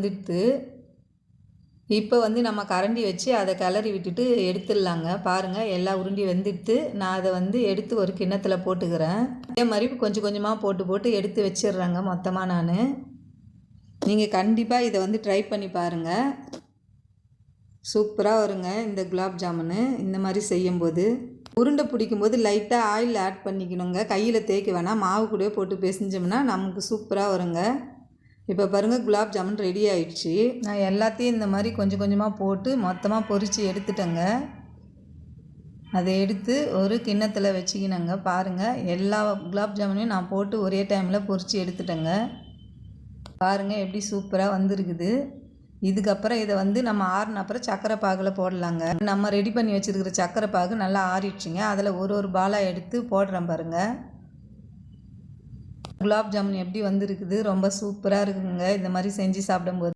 வந்துட்டு இப்போ நம்ம கரண்டி வச்சு அதை கிளறி விட்டுட்டு எடுத்துடலாங்க. பாருங்கள், எல்லா உருண்டி வெந்துட்டு நான் அதை எடுத்து ஒரு கிண்ணத்தில் போட்டுக்கிறேன். இதே மாதிரி கொஞ்சம் கொஞ்சமாக போட்டு எடுத்து வச்சிடுறேங்க மொத்தமாக நான். நீங்கள் கண்டிப்பாக இதை ட்ரை பண்ணி பாருங்கள். சூப்பராக வருங்க இந்த குலாப் ஜாமுனு. இந்த மாதிரி செய்யும்போது உருண்டை பிடிக்கும்போது லைட்டாக ஆயில் ஆட் பண்ணிக்கணுங்க. கையில் தேய்க்க வேணாம், மாவு கூடவே போட்டு பிசைஞ்சோம்னா நமக்கு சூப்பராக வருங்க. இப்போ பாருங்கள், குலாப் ஜாமுன் ரெடி ஆயிடுச்சு. நான் எல்லாத்தையும் இந்த மாதிரி கொஞ்சம் கொஞ்சமாக போட்டு மொத்தமாக பொரித்து எடுத்துட்டேங்க. அதை எடுத்து ஒரு கிண்ணத்தில் வச்சுக்கினேங்க. பாருங்கள், எல்லா குலாப் ஜாமுனையும் நான் போட்டு ஒரே டைமில் பொரித்து எடுத்துட்டேங்க. பாருங்கள் எப்படி சூப்பராக வந்திருக்குது. இதுக்கப்புறம் இதை நம்ம ஆறின அப்புறம் சக்கரை பாகில் போடலாங்க. நம்ம ரெடி பண்ணி வச்சுருக்கிற சக்கரை பாகு நல்லா ஆறிடுச்சுங்க. அதில் ஒரு பாலாக எடுத்து போடுறேன் பாருங்கள். குலாப் ஜாமுன் எப்படி வந்திருக்குது, ரொம்ப சூப்பராக இருக்குங்க. இந்த மாதிரி செஞ்சு சாப்பிடும்போது